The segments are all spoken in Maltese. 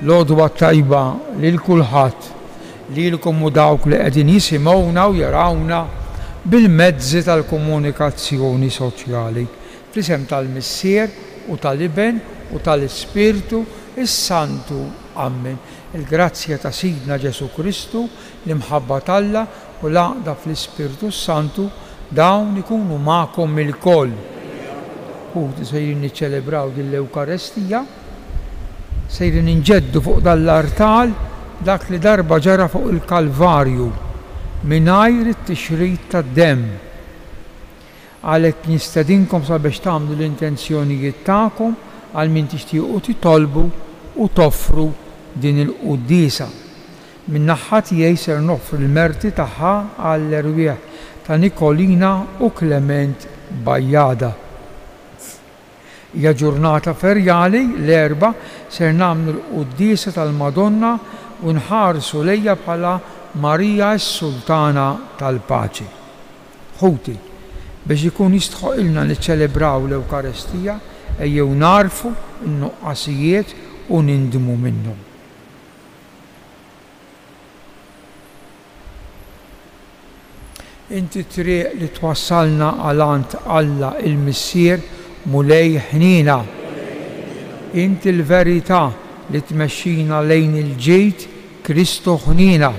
L-għodwa tajba lil kulħadd lilkom u dawk li qegħdin jisimgħuna u jarawna bil-mezzi tal-komunikazzjoni soċjali fl-isem tal-Missier u tal-Iben u tal-Ispirtu is-Santu. Amen. Il-grazzja ta' Sidna Ġesu Kristu, l-imħabba t'Alla u l-għaqda fl-Ispirtu Santu dawn ikunu magħkom il-koll. Sejrin niċċelebraw din l-Ewkaristija, sejrin inġeddu fuq dal-artal dak li darba ġara fuq il-Kalvarju mingħajr it-tixrid tad-demm. Għalhekk nistedinkom sabiex tagħmlu l-intenzjonijiet tagħkom għal min tixtiequ titolbu u toffru din il-qudiesa. Min-naħa tiegħi ser noffri l-merti tagħha għall-erwieħ ta' Nikolina u Klement Bajjada. Hija ġurnata ferjali l-erba' ser nagħmlu l-qudiesa tal-Madonna u nħarsu lejha bħala Marija s-Sultana tal-Paċi. Ħuti, biex ikun jistħoqilna niċċelebraw l-Ewkaristija ejjew narfu n-nuqqasijiet u nindmu minnhom. Inti triq li twassalna għalant Alla il-Missier mulej ħnina. Inti l-verità li tmexxina lejn il-ġejt Kristu ħnina.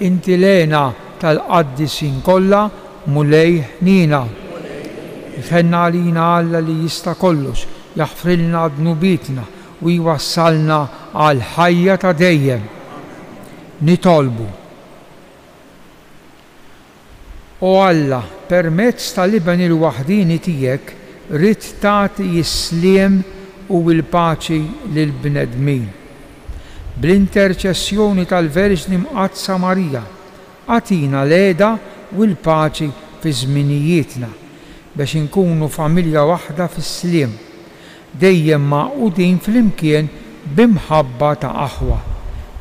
Inti lena tal-qaddisin kollha mulej ħnina. Ifenna għalina Alla li jista' kollox, jaħfrilna dnubitna u jwassalna għal ħajja ta' dejjem. Nitolbu. O Alla, permezz tal-Iben il-waħdini tiegħek rid tagħti s-sliem u l-paċi lill-bnedmin. Bl-interċessjoni tal-Verġni Mqazza Marija, għatina l-għeda u l-paċi fi żminijietna biex inkunu familja waħda fis-sliem, dejjem maqudin flimkien b'imħabba ta' aħwa.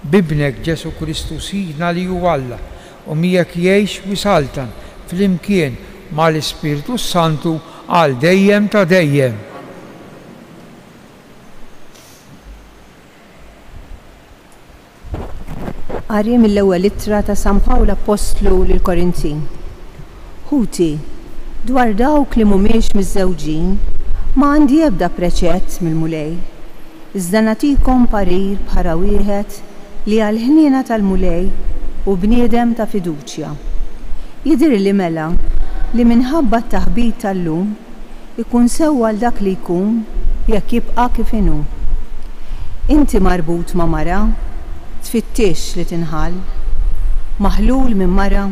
Bibnek Ġesu Kristu Sidna li hu Alla u miegħek jgħix wisaltan flimkien mal-Ispirtu Santu għal dejjem ta' dejjem. Qari mill-ewwel ittra ta' San Pawl Apostlu lil Korintin. Ħuti, dwar dawk li mhumiex miż-żewġin, ma għandi ebda preċett mill-mulej. Iżda nagħtikom parir bħala wieħed li għal ħniena tal-mulej u bniedem ta' fiduċja. Jidher li mela li minħabba t-taħbit tal-lum ikun sewwa l dak li jkun jekk jibqa' kif inhu. Inti marbut ma' mara, tfittix li tinħall, maħlul minn mara,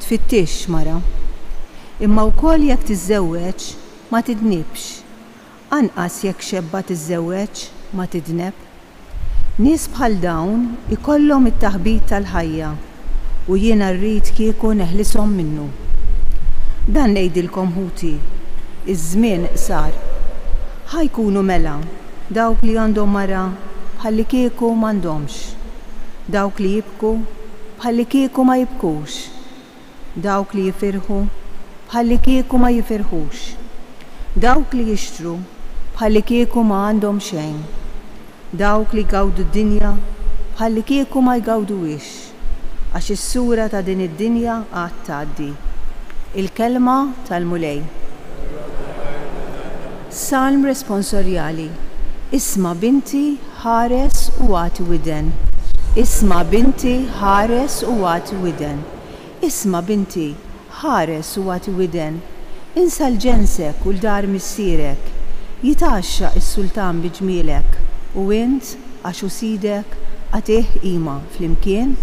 tfittix mara. Imma wkoll jekk tiżżewweġ ma tidnibx, anqas jekk xebba tiżżewweġ ma tidneb. Nies bħal dawn ikollhom it-taħbit tal-ħajja u jiena rrid kieku neħlishom minnu. Dan ngħidilkom ħuti, iż-żmien qsar. Ħajkunu mela dawk li għandhom mara bħalli kieku m'għandhomx, dawk li jibku bħalli kieku ma jibkux, dawk li jifirħu bħalli kieku ma jifirħux, dawk li jixtru bħalli kieku ma għandhom xejn, dawk li jgawdu d-dinja bħalli kieku ma jgawduwix, għax is-sura ta' din id-dinja għad tgħaddi. Il-kelma tal-mulej. Salm responsorjali. Isma' binti ħares u għati widen. Isma' binti ħares u għati widen. Isma' binti ħares u għati widen. Insa l-ġensek u l-dar missierek. Jitaxxa is-sultan biġmielek u int għax usidek għatih qima flimkien.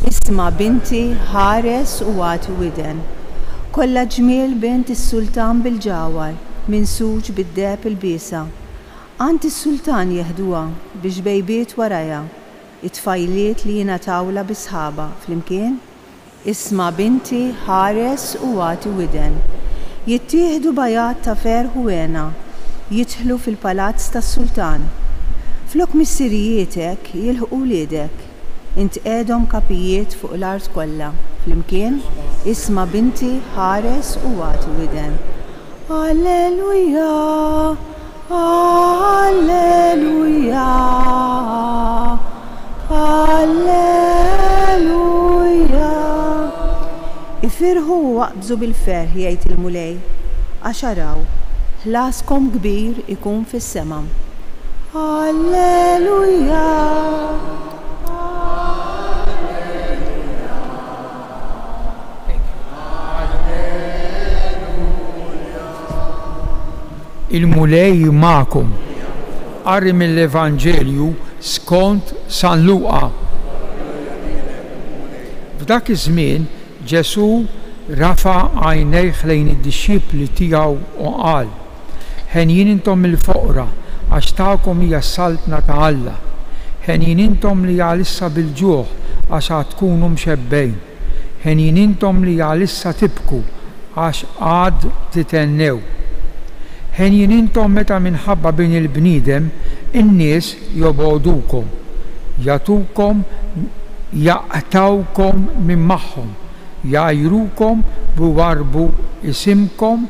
Isma' binti ħares u għati widen. Kolla ġmiel bint is-sultan bil-ġawar, min suġ bid-deb il-bisa. Għand is-sultan jeħduha biex bejbiet waraja, it-tfajliet li jingħatawla bisħaba flimkien. Isma' binti ħares u għati widen. Jittieħdu bajat ta' ferħ u għena, jidħlu fil-palazz tas-sultan. Flok missirietek jilħqu liedek. Int qiegħdhom kapijiet fuq l-art kollha. Flimkien isma' binti ħares u għati widen. Alleluja, alleluja, alleluja. Ifirħu waqbżu bil-ferħ jgħid il-mulej, għax araw, ħlaskom kbir ikun fis-sema. Alleluja. Il-mulej ma'kom. Qari mill-Evanġelju skont San Luqa. F'dak iż-żmien Ġesu rafa' għajnejh lejn id-dixxipli tiegħu u qal: Ħenjin intom il-foqra għax tagħkom hija s-saltna ta' Alla. Ħenjin intom li għalissa bil-ġuħ għax għad tkunu mxebbejn. Ħenjin intom li għalissa tibku għax għad titennew. Ħenjin intom meta minħabba bejn il-bniedem in-nies jobgħodukom, jagħtukom, jaqtawkom minn magħhom, jgħajrukom biwarbu isimkom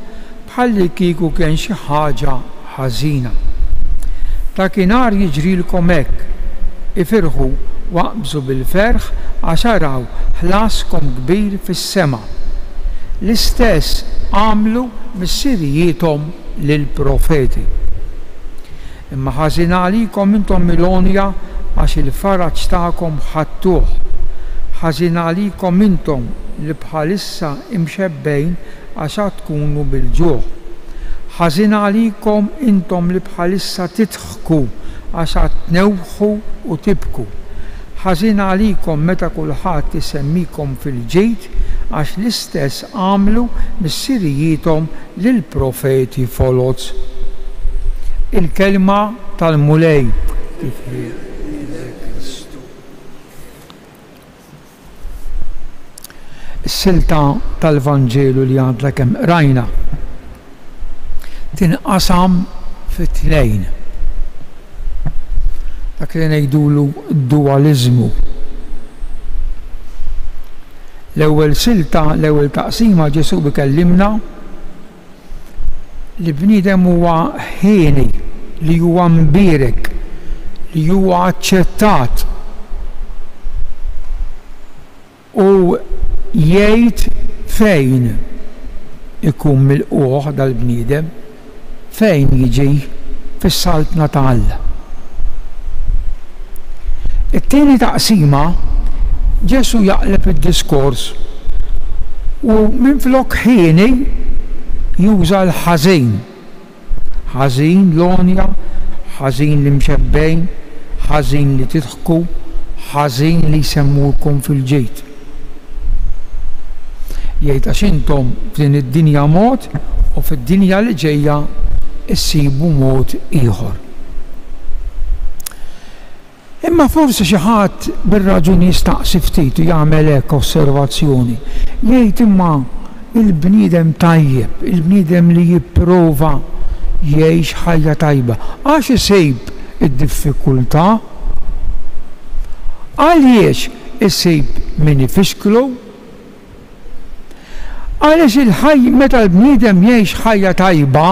bħalli kieku kien xi ħaġa ħażina. Dakinhar jiġrilkom hekk, ifirħu waqbżu bil-ferħ għax araw ħlaskom kbir fis-sema. L-istess għamlu missirietom lill-profeti. Imma ħażin għalikom intom Milonja għax il-faraġġ tagħkom ħadtuh. Ħażin għalikom intom li bħalissa imxebbejn għax għad tkunu bil-ġuħ. Ħażin għalikom intom li bħalissa titħku għax għad tnewħu u tibku. Ħażin għalikom meta kulħadd isemmikom fil-ġejt għax l-istess għamlu missirietom lill-profeti foloz. Il-kelma tal-mulej. Is-silta tal-Vanġelu li għandha kemm rajna tinqasam fit-tnejn. Dak li ngħidulu d-dualiżmu. L-ewwel silta, l-ewwel taqsima Ġesu bikellimna li bniedem huwa ħieni, li huwa mbierek, li huwa aċċettat u jgħid fejn ikun milquh dal-bniedem, fejn jiġi fis-saltna ta' Alla. It-tieni taqsima Ġesu jaqleb id-diskors u minflok ħieni juża l-ħażin. Ħażin l-onja, ħażin li mxebbejn, ħażin li tidħku, ħażin li jsemmulkom fil-ġejt. Jgħid għax intom f'din id-dinja mod u fid-dinja li ġejja issibu mod ieħor. Imma forsi xi ħadd bir-raġuni jistaqsi ftit u jagħmel hekk osservazzjoni. Jgħid imma il-bniedem tajjeb, il-bniedem li jipprova jgħix ħajja tajba, għax isejb id-diffikultà? Għaliex isejb min ifixklu? Għaliex il-ħajja meta l-bniedem jgħix ħajja tajba,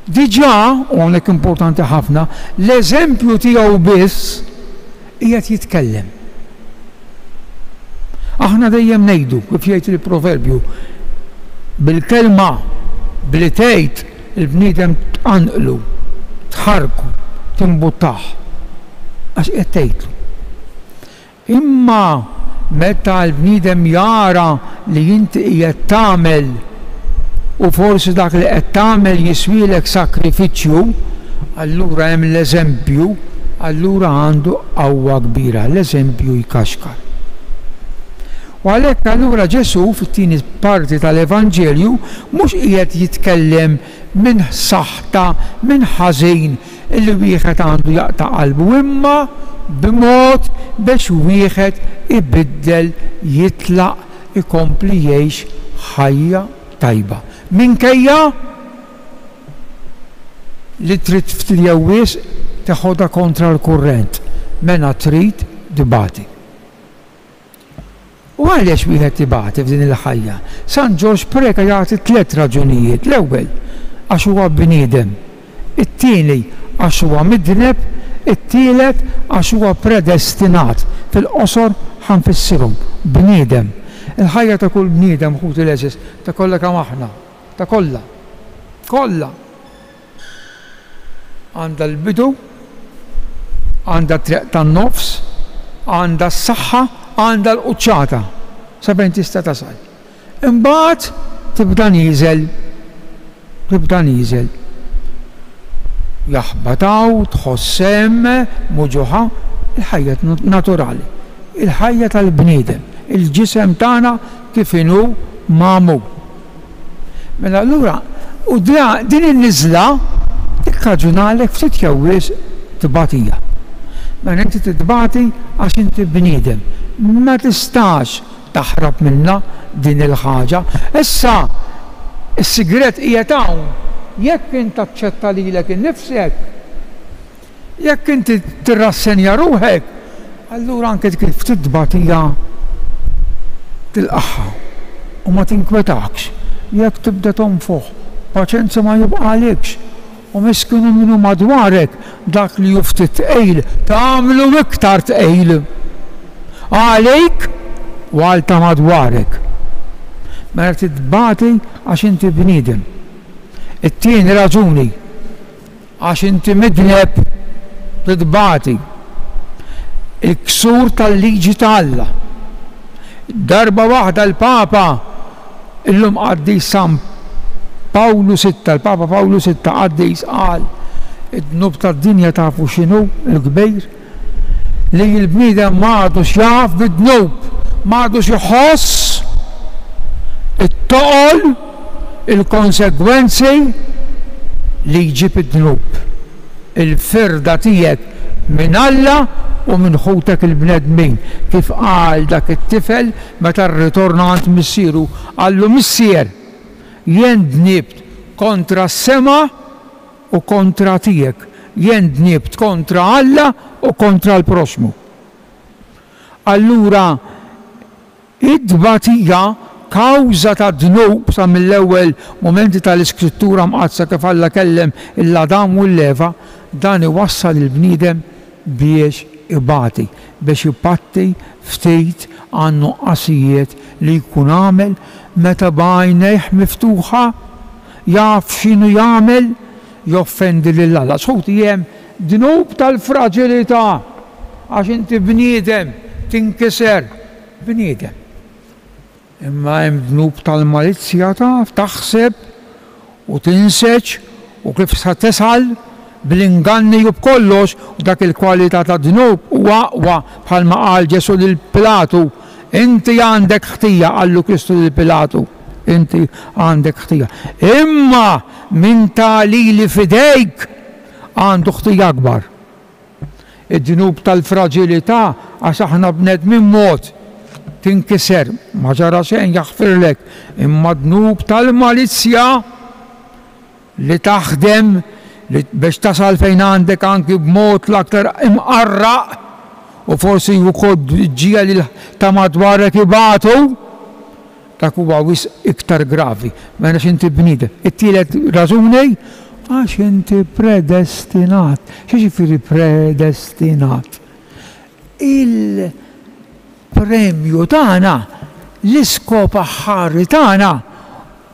diġà, u hawnhekk importanti ħafna, l-eżempju tiegħu biss qiegħed jitkellem. Aħna dejjem ngħidu kif jgħid il-proverbju bil-kelma billi tgħid il-bniedem tqanqlu, tħarku, timbuttaħ għax qed tgħidlu. Imma meta l-bniedem jara li inti qiegħed tagħmel u forsi dak li qed tagħmel jiswilek sakrifiċċju, allura hemm l-eżempju, allura għandu qawwa kbira, l-eżempju jkaxkar. U għalhekk allura Ġesu fit-tieni parti tal-Evanġelju mhux qiegħed jitkellem minn saħta, minn ħażin illi wieħed għandu jaqta' qalbu, imma b'mod biex wieħed ibiddel, jitlaq, ikompli jgħix ħajja tajba. Minkejja li trid ftil-jawwies teħodha kontra l-kurrent. Mena trid dibati. U għaliex wieħed tibati f'din il-ħajja? San George preka jagħti 3 raġunijiet. L-ewwel għax huwa bniedem, it-tieni għax huwa midneb, it-tielet għax huwa predestinat. Fil-qosor ħanfissirhom bniedem. Il-ħajja ta' kull bniedem ħut il-eżis, ta' kollha kemm aħna, ta' kollha. Kollha. Għandha l-bidu, għandha triq tan-nofs, għandha s-saħħa, għandha l-quċċata. Sa fejn tista' tasal. Imbagħad tibda nieżel. Jaħbataw, tħossem, muġuħa, il-ħajja naturali. Il-ħajja tal-bniedem, il-ġisem tagħna kif inhu magħmul. Mela allura, u din il-niżla tikkaġunalek ftit jawwies tbatija. Mela inti titbati għax inti bniedem. Ma tistax taħrab minna din il-ħaġa. Issa, is-sigret qiegħed hawn. Jekk inti taċċetta lilek innifsek, jekk inti tirrassenja ruħek, allura anke kif titbatija tilqaħħa u ma tinkwetakx. Jekk tibda tonfoħ, paċenza ma jibqalekx u miskinu minnu madwarek dak li juftit tqejl tagħmlu iktar tqejl għalejk u għal ta' madwarek. Mela titbati għax inti bniedem. It-tieni raġuni għax inti midneb titbati. Il-ksur tal-liġi ta' darba waħda l-Papa illum qaddis San Pawlu VI, il-Papa Pawlu VI qaddis qal id-dnub tad-dinja tafu x'inhu l-kbejr li l-bniedem m'għadux jaf bid-dnub, m'għadux iħoss it-toqol il-konsegwenzi li jġib id-dnub. Il-firda tiegħek minn Alla u minn ħutek il-bnedmin. Kif qal dak it-tifel meta rritorna għand missieru, qallu missier jien dnibt kontra s-sema u kontra tiegħek, jien dnibt kontra Alla u kontra l-proxmu. Allura id-dbatija kawża ta' dnub sa mill-ewwel momenti tal-iskrittura mqazza kif Alla kellem il-Adam u l-Eva, dan iwassal il-bniedem biex ibati, biex ipatti ftit għannu qasijiet li jkun għamel meta bajnejh miftuħa jaf x'inhu jagħmel joffendi lil Alla. Sħut jem dnub tal-fraġilità għax inti bniedem tinkiser bniedem. Imma hemm dnub tal-malizzja taħseb u tinseċ u kif sa tesal bil-inganni u b'kollox u dak il-kwalità ta' dnub u aqwa bħalma qal Ġesu lil Pilatu, inti għandek ħtija, qallu Kristu lil Pilatu, inti għandek ħtija. Imma min tali fidejk għandu ħtija akbar. Id-dnub tal-fraġilità għax aħna bnedmin mod tinkiser, ma ġara xejn jaħfirlek, imma dnub tal-malizzja li taħdem biex tasal fejn għandek anki b'mod l-aktar imqarraq u forsi wkoll ġija li ta' madwarek ibatu, dak huwa wis iktar gravi. Mela x'inti bniedem. It-tielet raġuni għax inti predestinat. X'jiġifieri predestinat? Il-premju tagħna, l-iskop aħħari tagħna,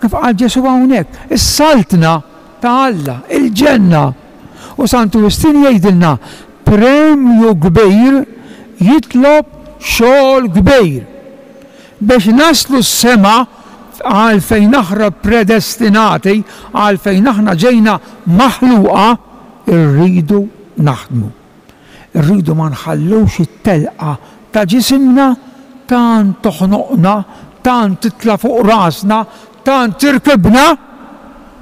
kif qal Ġesu hawnhekk, is-saltna ta' Alla, il-ġenna. U Santu Justin jgħidilna premju kbir jitlob xogħol kbir. Biex naslu s-sema għalfejn aħna predestinati, għalfejn aħna ġejna maħluqa, irridu naħdmu. Irridu ma nħallux it-telqa ta' ġisimna tant toħnoqna, tant titla fuq rasna, tant tirkibna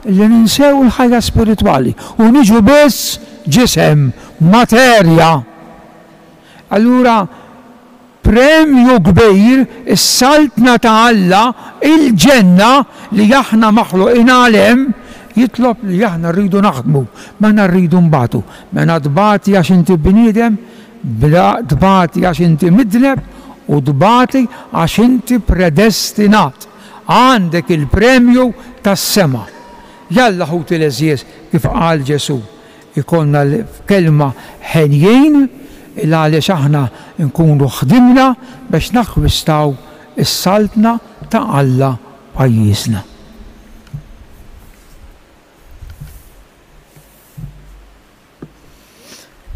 li ninsew il-ħajja spiritwali u niġu biss ġisem, materja. Allura premju kbir is-saltna ta' Alla, il-ġenna li aħna maħluqin għalhem, jitlob li aħna rridu naħdmu, ma rridu nbatu. Mena dbati għax inti bniedem, dbati għax inti midneb u dbati għax inti predestinat. Għandek il-premju tas-sema. Jalla ħut il-eżjes kif qal Ġesu. Ikonna l-kelma ħenjien il-għaliex aħna nkunu ħdimna biex naħwistaw is-saltna ta' Alla pajjiżna.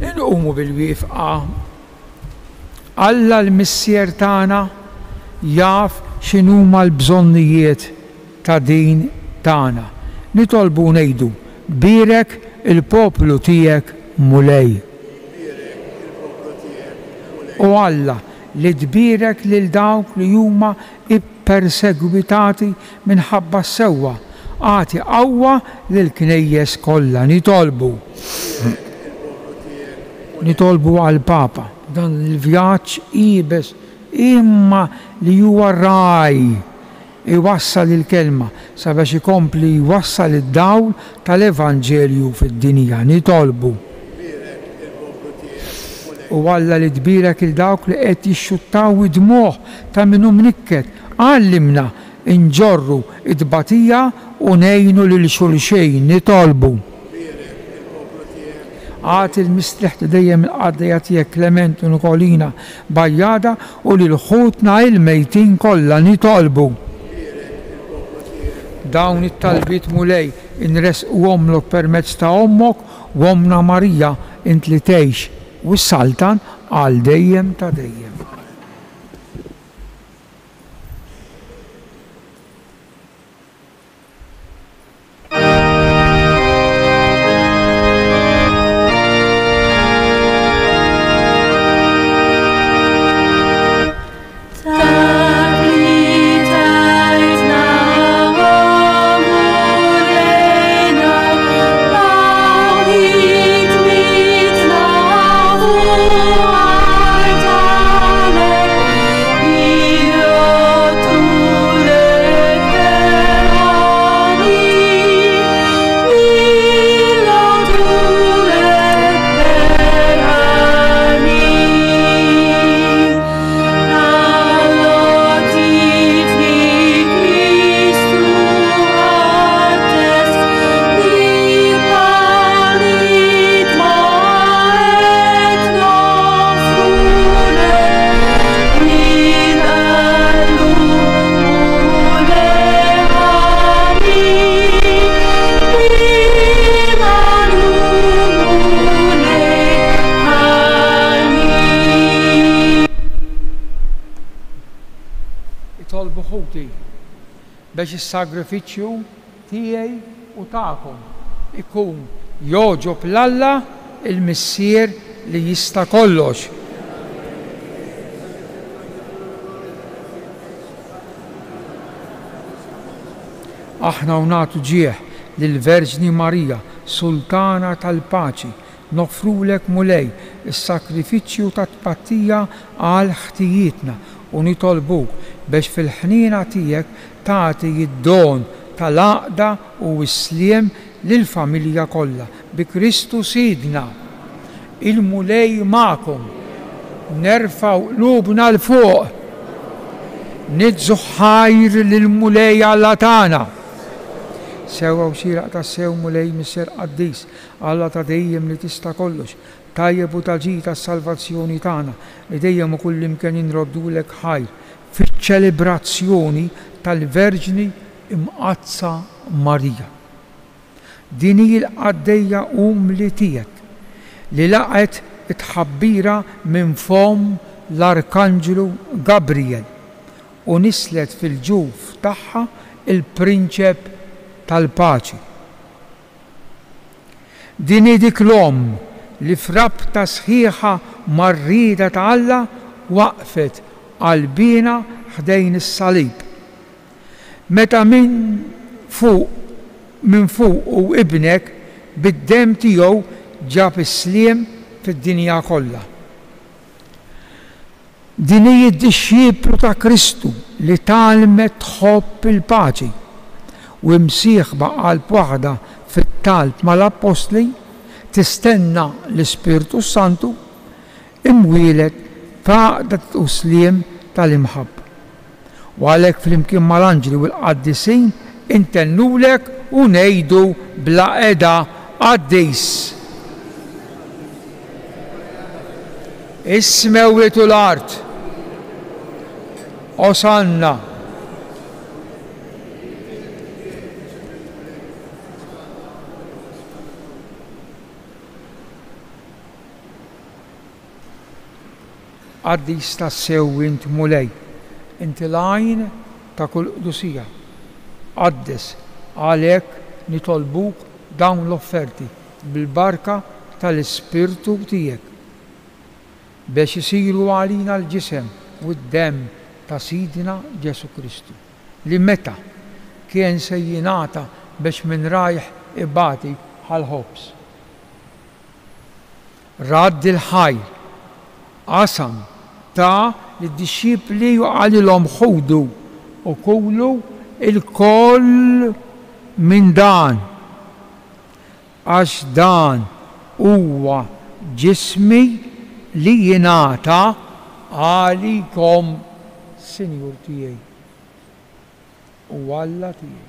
Inqumu bil-wifqa. Alla l-missier tagħna jaf x'inhuma l-bżonnijiet ta' din tagħna. Nitolbu ngħidu birek il-poplu tiegħek mulej. U Alla li tbirek lil dawk li huma ippersegwitati minħabba sewwa. Għati qawwa lil knejjes kollha nitolbu għal Papa dan il-vjaġġ ibes imma li huwa raj iwassal il-kelma sabiex ikompli jwassal id-dawl tal-Evanġelju fid-dinja. Nitolbu u Alla li tbirek il-dawk li qed jixxuttaw id-dmuħ ta' minnhom nikket. Għallimna inġorru id-batija u ngħinu lil xulxejn. Nitolbu għati il-mistriħ dejjem il-qaddejja tiegħek Klement u Nikolina Bajjada u lil ħutna il-mejtin kollha. Nitolbu dawn it-talbiet mulej inresqu omlok permezz ta' ommok u omna Marija int li tgħix u s-saltan għal dejjem ta' dejjem. Biex is-sagrifiċċju tiegħi u tagħkom ikun joġob l-Alla il-missier li jista' kollox. Aħna nagħtu ġieħ lill-Verġni Marija, Sultana tal-Paċi, nofrulek mulej is-sakrifiċċju ta' tpattija għal ħtijietna u nitolbuk biex fil-ħnina tiegħek tagħti id-don tal-għaqda u s-sliem lill-familja kollha. Bi Kristu Sidna, il-mulej magħkom, nerfgħu qlubna l fuq, nidżu ħajr lill-mulej Alla tagħna. Sewwa u xieraq ta' sew mulej missier qaddis, Alla ta' dejjem li tista' kollox, tajjeb u taġi tas-salvazzjoni tagħna li dejjem u kull imkien inroddulek ħajr fiċ-ċelebrazzjoni tal-Verġni imqazza Marija. Din hi l-qaddejja umli tiegħek li laqgħet it-tħabbira minn fom l-Arkanġelu Gabriel u nislet fil-ġuf tagħha il-Prinċep tal-Paċi. Din hi dik l-omm li frabta sħiħa mar-rieda ta' Alla waqfet qalbina ħdejn is-salib. Meta minn fuq u ibnek bid-dem tiegħu ġab is-sliem fid-dinja kollha. Din hi d-disċiplu ta' Kristu li talmet tħobb il-paċi u msieħba qalb waħda fit-talb mal-apostli tistenna l-Ispirtu Santu imwieled f'għaqda t-usliem tal-imħabba. U għalhekk flimkien mal-anġli u l-qaddisin intennulek u ngħidu bla qeda qaddis. Is-semewwiet u l-art. Osanna. Qaddis tassew int mulej, inti l-għajn ta' kull qdusija. Qaddis għalhekk nitolbuk dawn l-offerti bil-barka tal-Ispirtu tiegħek biex isiru għalina l-ġisem u d-dem ta' Sidina Ġesu Kristu li meta kien se jingħata biex minn rajħ ibati bħal-ħobs. Radd il-ħajr qasam ta' l-disċipli u għalilhom ħudu u kulu il-koll minn dan għax dan huwa ġismi li jingħata għalikom Sinjur tiegħi u Alla tiegħi.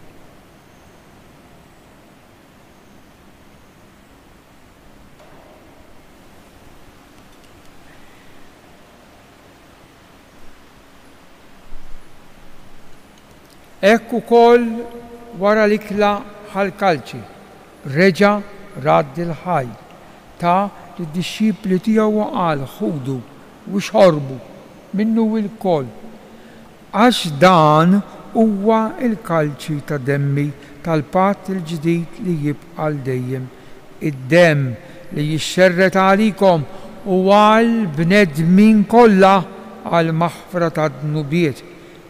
Ekku ukoll wara l-ikla ħal-kalċi reġa' radd il-ħajr ta' lid-disċipli tiegħu qal ħudu u xorbu minnu l-koll għax dan huwa l-kalċi ta' demmi tal-patt il-ġdid li jibqa' dejjem. Id-demm li jixxerret għalikom u għal bnedmin kollha għal maħfra ta' dnubiet.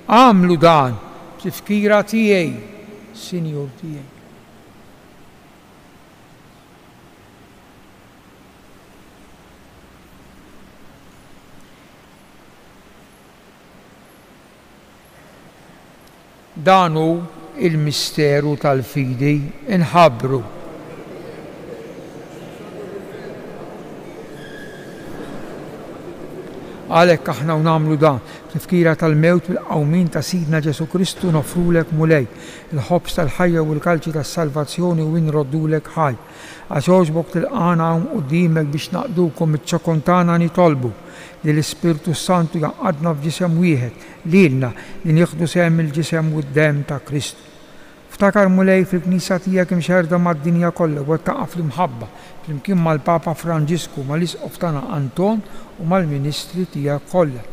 Għamlu dan tifkira tiegħi, Sinjur tiegħi. Dan hu il-misteru tal-fidi inħabbru. Għalhekk aħna nagħmlu dan tifkira tal-mewt bil-qawmin ta' Sidna Ġesu Kristu nofrulek mulej il-ħobs tal-ħajja u l-kalċi tas-salvazzjoni u nroddulek ħaj. Għax għoġbok tilqana hawn quddiemek biex naqdukom iċ-ċokontana nitolbu li l-Ispirtu Santu jaqgħadna f'ġisem wieħed lilna li nieħdu sehem il-ġisem u d-demm ta' Kristu. Ftakar mulej fil-Knisja tiegħek imxerda mad-dinja kollha u taqaf l-imħabba flimkien mal-Papa Franġisku mal-Isqof tagħna Anton u mal-Ministri tiegħek kollha.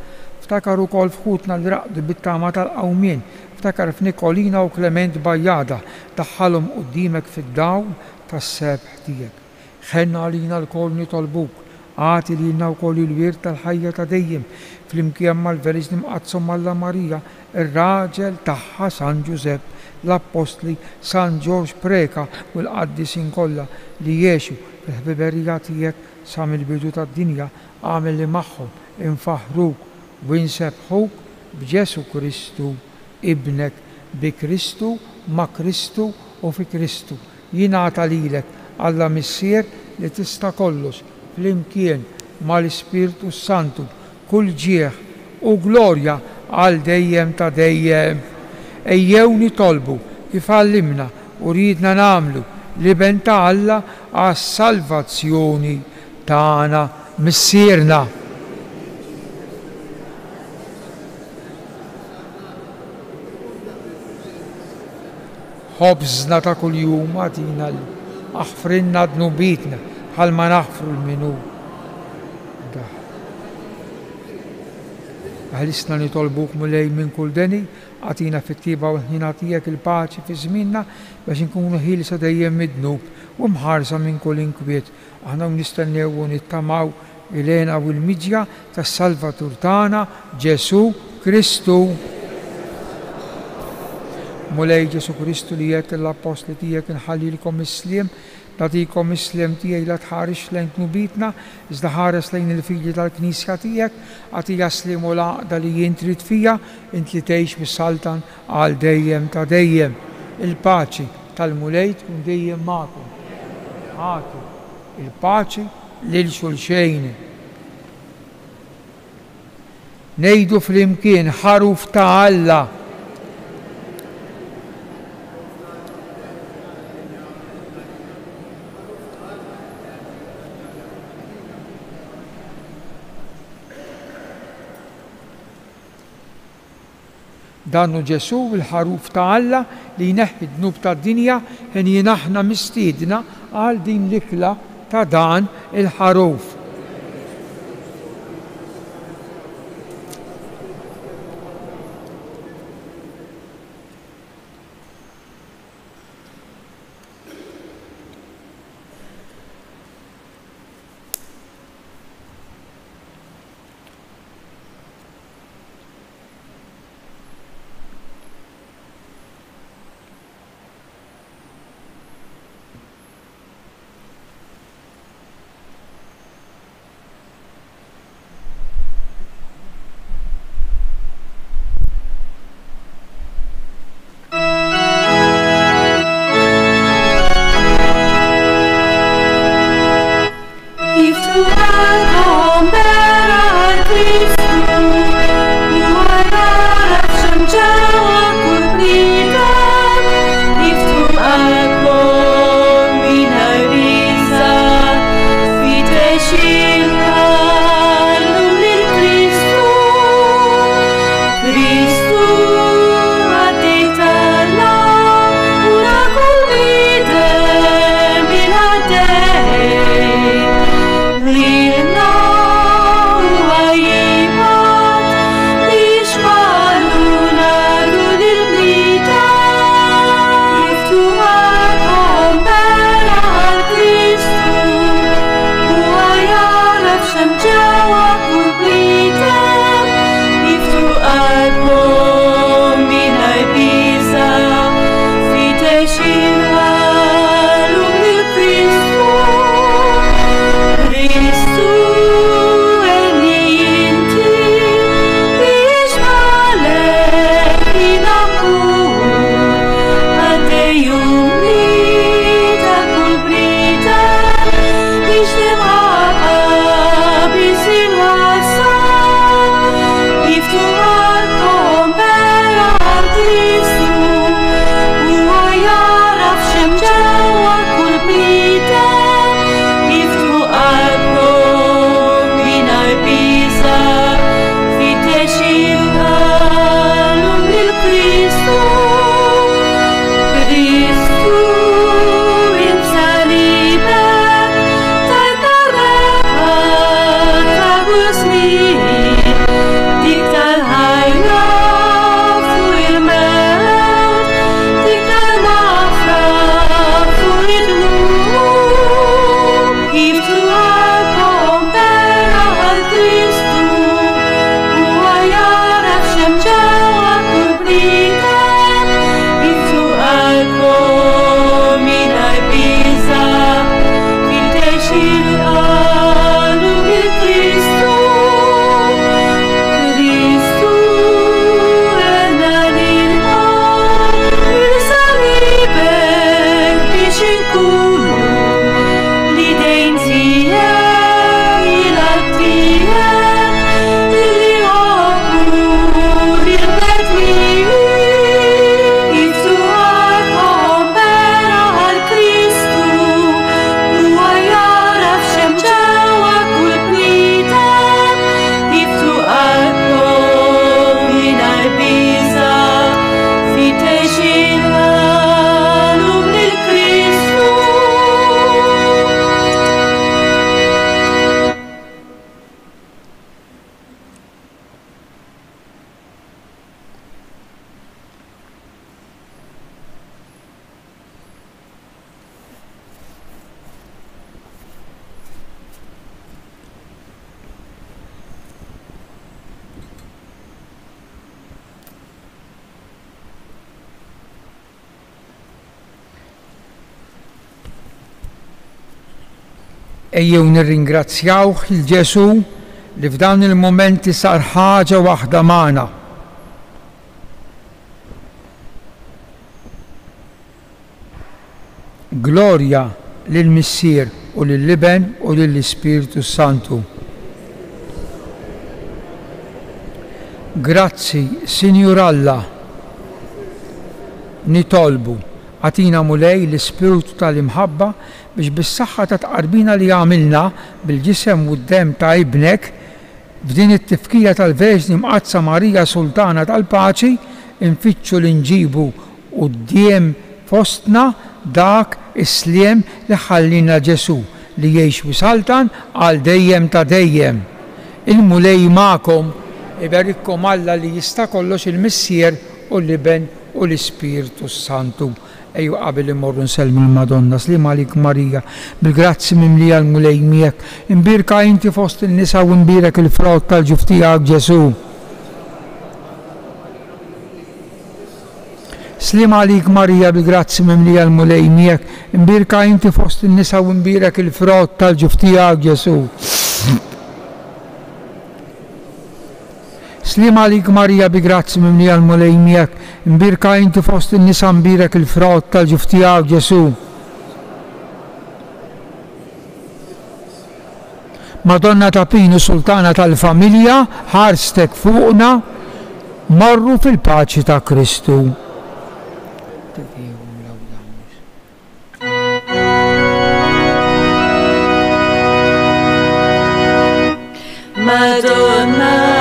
Ftakar ukoll f'ħutna li raqdu bit-tama tal-qawmien, ftakar f'Nikolina u Klement Bajjada daħħalhom quddiemek fid-dawl tas-sebħ tiegħek. Ħenna għalina l-koll nitolbuk, għati lilna wkoll il-wirt tal-ħajja ta' dejjem flimkien mal-Veriġni Mqazzom Alla Marija, ir-raġel tagħha San Ġusepp, l-Apostli San Ġorġ Preka u l-qaddisin kollha li jgħixu fil-ħbiberija tiegħek sa mill-bidu tad-dinja għamel li magħhom infaħruk u nsebħuk b'Ġesu Kristu ibnek bi Kristu ma' Kristu u fi Kristu. Jingħata lilek Alla Missier li tista' kollox flimkien mal-Ispirtu Santu kull ġieħ u glorja għal dejjem ta' dejjem. Ejjew nitolbu kif għallimna u ridna nagħmlu li ben ta' Alla għas-salvazzjoni tagħna missierna. Ħobżna ta' kuljum għatina aħfrinna dnubitna bħal ma naħfru l-minu. Għalisna nitolbuk mulej minn kull deni, għatina fit-tiba u ħnina tiegħek il-paċi fi żmienna biex inkunu ħilsa dejjem mid-dnub u mħarsa minn kull inkwiet. Aħna nistennew u nittamaw il-għena u l-midja tas-Salvatur tagħna Ġesu Kristu. Mulej Ġesu Kristu li jgħid l-apostli tiegħek inħallilkom is-sliem, nagħtikom is-sliem tiegħi la tħarix lejn knubitna, iżda ħares lejn il-figli tal-Knisja tiegħek, għatija sliem u l-għaqda li jien trid fija, int li tgħix bis-Saltan għal dejjem ta' dejjem. il-paċi tal-mulej tkun dejjem magħkom. Ħatu il-paċi lil xulxejn. Ngħidu flimkien ħaruf ta' Alla. Dannu Ġesu il-ħaruf ta' Alla li jneħħi d-dnub ta' dinja ħin aħna mistiedna għal din l-ikla ta' dan il-ħaruf. Ejjew nirringrazzjawh il-Ġesu li f'dawn il-momenti sar ħaġa waħda magħna. Glorja lill-Missier u lill-Iben u lill-Ispiritu Santu. Grazzi, Sinjur Alla, nitolbu għatina mulej l-Ispiritu tal-imħabba biex bis-saħħa ta' tqarbina li għamilna bil-ġisem u d-dem ta' ibnek f'din it-tifkija tal-Verġni Mqazza Marija Sultana tal-Paċi infittxu li nġibu quddiem fostna dak is-sliem li ħallina Ġesu li jgħix wisaltan għal dejjem ta' dejjem. Il-mulej magħkom iberikkom Alla li jista' kollox il-Missier u l-Iben u l-Ispiritu Santu. Ejju qabel immorru nsellmu l-Madonna, slim għalik Marija, bil-grazzi mimlija l-mulej miegħek, imbirka inti fost il-nisa u imbirek il-frott tal-ġuf tiegħek Ġesu. Slim għalik Marija, bil-grazzi mimlija l-mulej miegħek, imbirka inti fost il-nisa u imbirek il-frott tal-ġuf tiegħek Ġesu. Slim għalik Marija, bi grazzi mimlija l-mulej miegħek, imbirka inti fost in-nisa mbirek il-frott tal-ġuf tiegħek Ġesu. Madonna ta' Pinu Sultana tal-Familja, ħarstek fuqna, morru fil-paċi ta' Kristu. Madonna